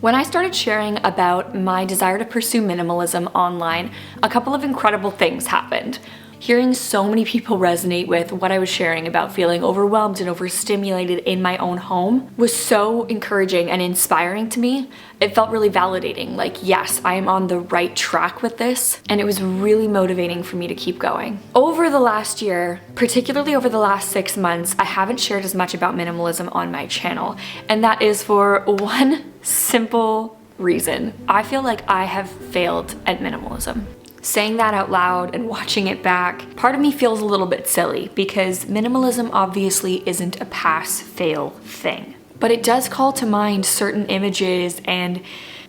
When I started sharing about my desire to pursue minimalism online, a couple of incredible things happened. Hearing so many people resonate with what I was sharing about feeling overwhelmed and overstimulated in my own home was so encouraging and inspiring to me. It felt really validating, like, yes, I am on the right track with this, and it was really motivating for me to keep going. Over the last year, particularly over the last 6 months, I haven't shared as much about minimalism on my channel, and that is for one simple reason. I feel like I have failed at minimalism. Saying that out loud and watching it back, part of me feels a little bit silly because minimalism obviously isn't a pass-fail thing. But it does call to mind certain images and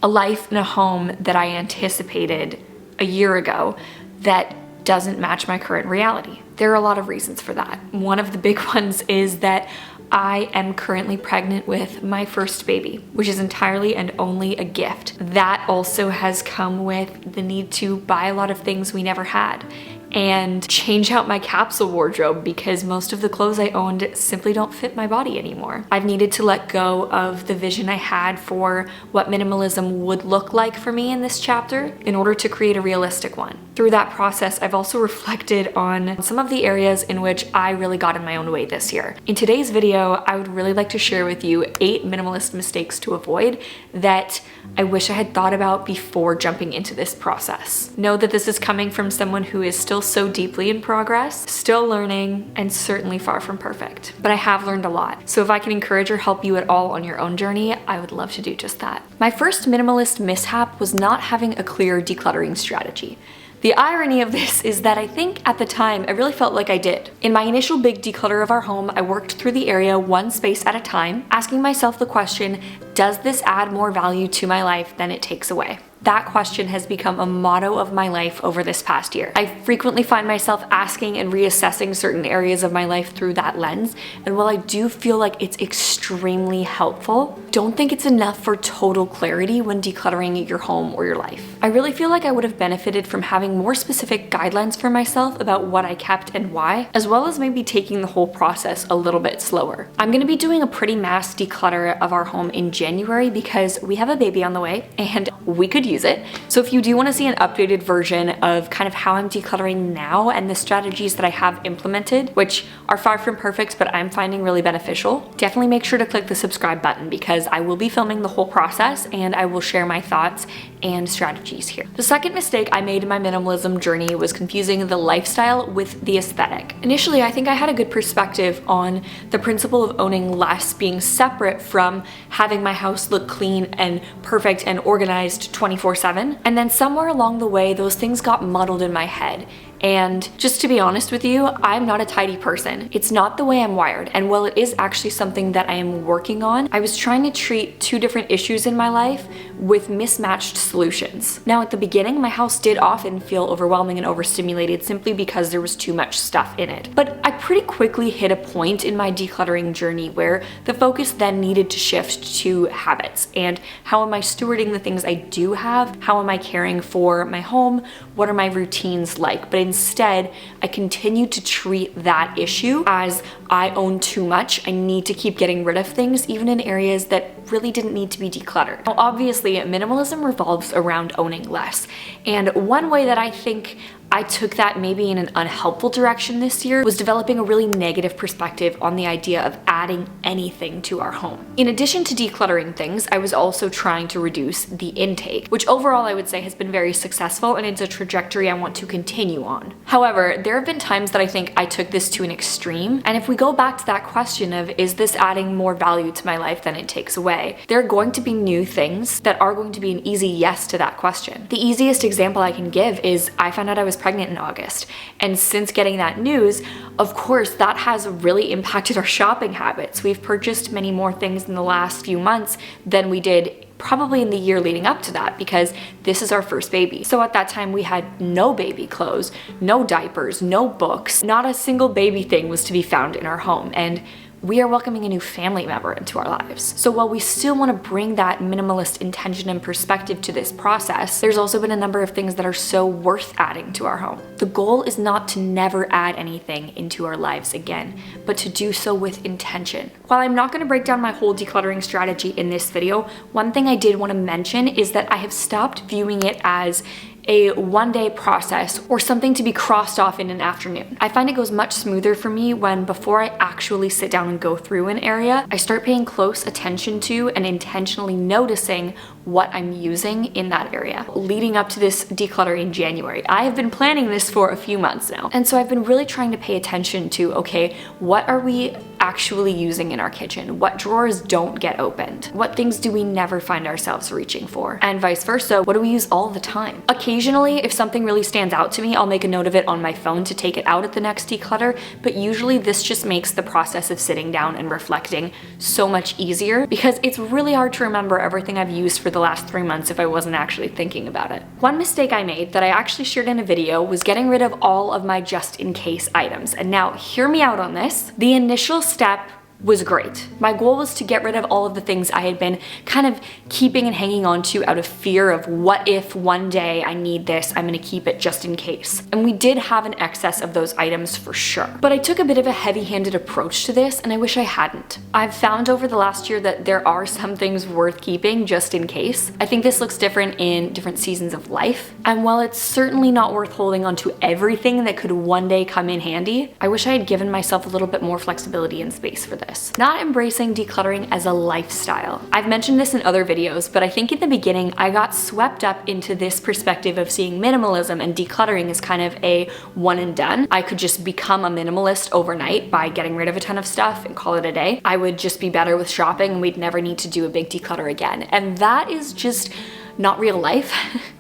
a life in a home that I anticipated a year ago that doesn't match my current reality. There are a lot of reasons for that. One of the big ones is that I am currently pregnant with my first baby, which is entirely and only a gift. That also has come with the need to buy a lot of things we never had and change out my capsule wardrobe because most of the clothes I owned simply don't fit my body anymore. I've needed to let go of the vision I had for what minimalism would look like for me in this chapter in order to create a realistic one. Through that process, I've also reflected on some of the areas in which I really got in my own way this year. In today's video, I would really like to share with you 8 minimalist mistakes to avoid that I wish I had thought about before jumping into this process. Know that this is coming from someone who is still so deeply in progress, still learning, and certainly far from perfect. But I have learned a lot. So if I can encourage or help you at all on your own journey, I would love to do just that. My first minimalist mishap was not having a clear decluttering strategy. The irony of this is that I think at the time I really felt like I did. In my initial big declutter of our home, I worked through the area one space at a time, asking myself the question, does this add more value to my life than it takes away? That question has become a motto of my life over this past year. I frequently find myself asking and reassessing certain areas of my life through that lens, and while I do feel like it's extremely helpful, don't think it's enough for total clarity when decluttering your home or your life. I really feel like I would have benefited from having more specific guidelines for myself about what I kept and why, as well as maybe taking the whole process a little bit slower. I'm gonna be doing a pretty mass declutter of our home in January because we have a baby on the way and we could use it. So if you do want to see an updated version of kind of how I'm decluttering now and the strategies that I have implemented, which are far from perfect, but I'm finding really beneficial, definitely make sure to click the subscribe button because I will be filming the whole process and I will share my thoughts and strategies here. The second mistake I made in my minimalism journey was confusing the lifestyle with the aesthetic. Initially, I think I had a good perspective on the principle of owning less being separate from having my house look clean and perfect and organized 24/7. And then somewhere along the way, those things got muddled in my head. And just to be honest with you, I'm not a tidy person. It's not the way I'm wired. And while it is actually something that I am working on, I was trying to treat 2 different issues in my life with mismatched solutions. Now at the beginning, my house did often feel overwhelming and overstimulated simply because there was too much stuff in it. But I pretty quickly hit a point in my decluttering journey where the focus then needed to shift to habits and how am I stewarding the things I do have? How am I caring for my home? What are my routines like? But instead, I continue to treat that issue as I own too much. I need to keep getting rid of things, even in areas that really didn't need to be decluttered. Now, obviously, minimalism revolves around owning less. And one way that I think I took that maybe in an unhelpful direction this year was developing a really negative perspective on the idea of adding anything to our home. In addition to decluttering things, I was also trying to reduce the intake, which overall I would say has been very successful and it's a trajectory I want to continue on. However, there have been times that I think I took this to an extreme, and if we go back to that question of is this adding more value to my life than it takes away, there are going to be new things that are going to be an easy yes to that question. The easiest example I can give is I found out I was pregnant in August. And since getting that news, of course, that has really impacted our shopping habits. We've purchased many more things in the last few months than we did probably in the year leading up to that because this is our first baby. So at that time we had no baby clothes, no diapers, no books, not a single baby thing was to be found in our home. And we are welcoming a new family member into our lives. So while we still want to bring that minimalist intention and perspective to this process, there's also been a number of things that are so worth adding to our home. The goal is not to never add anything into our lives again, but to do so with intention. While I'm not going to break down my whole decluttering strategy in this video, one thing I did want to mention is that I have stopped viewing it as a one-day process or something to be crossed off in an afternoon. I find it goes much smoother for me when, before I actually sit down and go through an area, I start paying close attention to and intentionally noticing what I'm using in that area. Leading up to this declutter in January, I have been planning this for a few months now. And so I've been really trying to pay attention to, okay, what are we actually using in our kitchen? What drawers don't get opened? What things do we never find ourselves reaching for? And vice versa, what do we use all the time? Occasionally, if something really stands out to me, I'll make a note of it on my phone to take it out at the next declutter, but usually this just makes the process of sitting down and reflecting so much easier, because it's really hard to remember everything I've used for the last 3 months if I wasn't actually thinking about it. One mistake I made that I actually shared in a video was getting rid of all of my just-in-case items. And now, hear me out on this. The initial step was great. My goal was to get rid of all of the things I had been kind of keeping and hanging on to out of fear of what if one day I need this, I'm gonna keep it just in case. And we did have an excess of those items for sure. But I took a bit of a heavy-handed approach to this, and I wish I hadn't. I've found over the last year that there are some things worth keeping just in case. I think this looks different in different seasons of life. And while it's certainly not worth holding on to everything that could one day come in handy, I wish I had given myself a little bit more flexibility and space for this. Not embracing decluttering as a lifestyle. I've mentioned this in other videos, but I think in the beginning I got swept up into this perspective of seeing minimalism and decluttering as kind of a one and done. I could just become a minimalist overnight by getting rid of a ton of stuff and call it a day. I would just be better with shopping and we'd never need to do a big declutter again. And that is just not real life.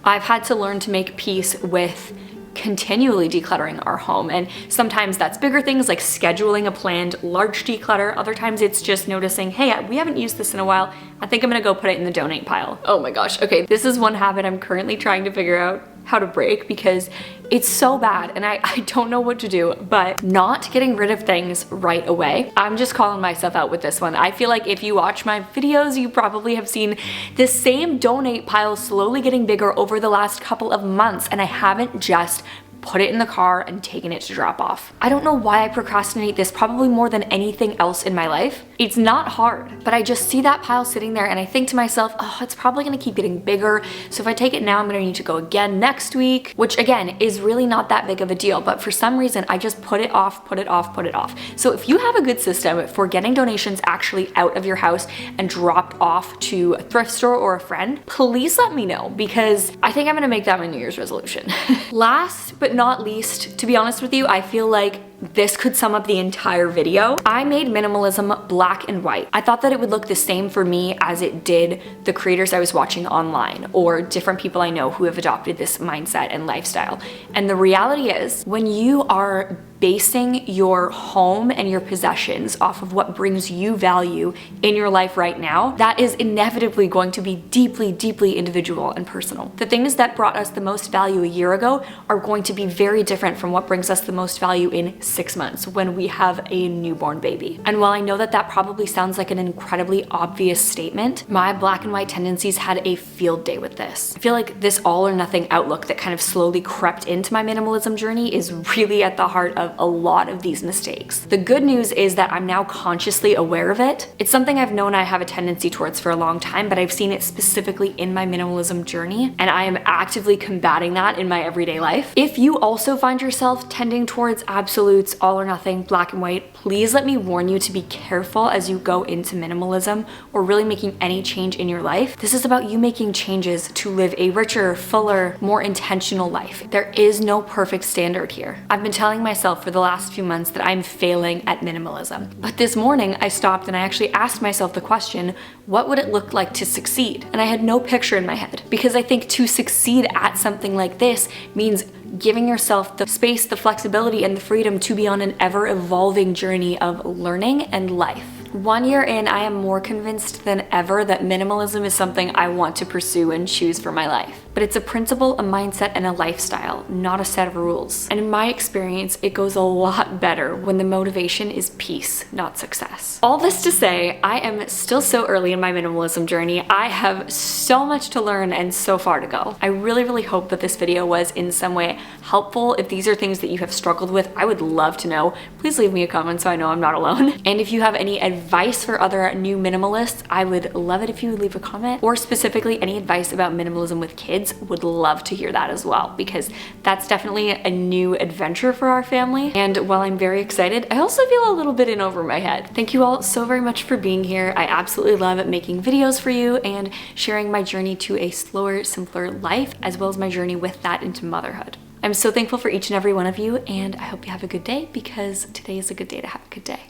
I've had to learn to make peace with continually decluttering our home, and sometimes that's bigger things like scheduling a planned large declutter. Other times it's just noticing, hey, we haven't used this in a while, I think I'm gonna go put it in the donate pile. Oh my gosh, okay, this is one habit I'm currently trying to figure out how to break because it's so bad and I don't know what to do, but not getting rid of things right away. I'm just calling myself out with this one. I feel like if you watch my videos, you probably have seen this same donate pile slowly getting bigger over the last couple of months, and I haven't just put it in the car and taken it to drop off. I don't know why I procrastinate this probably more than anything else in my life. It's not hard, but I just see that pile sitting there and I think to myself, oh, it's probably gonna keep getting bigger. So if I take it now, I'm gonna need to go again next week, which again is really not that big of a deal, but for some reason I just put it off, put it off, put it off. So if you have a good system for getting donations actually out of your house and dropped off to a thrift store or a friend, please let me know, because I think I'm gonna make that my New Year's resolution. Last but not least, to be honest with you, I feel like this could sum up the entire video. I made minimalism black and white. I thought that it would look the same for me as it did the creators I was watching online or different people I know who have adopted this mindset and lifestyle. And the reality is, when you are basing your home and your possessions off of what brings you value in your life right now, that is inevitably going to be deeply, deeply individual and personal. The things that brought us the most value a year ago are going to be very different from what brings us the most value in 6 months when we have a newborn baby. And while I know that that probably sounds like an incredibly obvious statement, my black and white tendencies had a field day with this. I feel like this all or nothing outlook that kind of slowly crept into my minimalism journey is really at the heart of a lot of these mistakes. The good news is that I'm now consciously aware of it. It's something I've known I have a tendency towards for a long time, but I've seen it specifically in my minimalism journey, and I am actively combating that in my everyday life. If you also find yourself tending towards absolutes, all or nothing, black and white, please let me warn you to be careful as you go into minimalism or really making any change in your life. This is about you making changes to live a richer, fuller, more intentional life. There is no perfect standard here. I've been telling myself for the last few months that I'm failing at minimalism. But this morning I stopped and I actually asked myself the question, what would it look like to succeed? And I had no picture in my head, because I think to succeed at something like this means giving yourself the space, the flexibility, and the freedom to be on an ever-evolving journey of learning and life. 1 year in, I am more convinced than ever that minimalism is something I want to pursue and choose for my life. but it's a principle, a mindset, and a lifestyle, not a set of rules. And in my experience, it goes a lot better when the motivation is peace, not success. All this to say, I am still so early in my minimalism journey. I have so much to learn and so far to go. I really hope that this video was in some way helpful. If these are things that you have struggled with, I would love to know. Please leave me a comment so I know I'm not alone. And if you have any advice for other new minimalists, I would love it if you would leave a comment, or specifically any advice about minimalism with kids. Would love to hear that as well, because that's definitely a new adventure for our family. And while I'm very excited, I also feel a little bit in over my head. Thank you all so very much for being here. I absolutely love making videos for you and sharing my journey to a slower, simpler life, as well as my journey with that into motherhood. I'm so thankful for each and every one of you, and I hope you have a good day, because today is a good day to have a good day.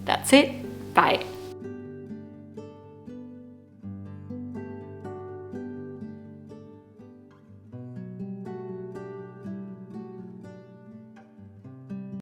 That's it. Bye.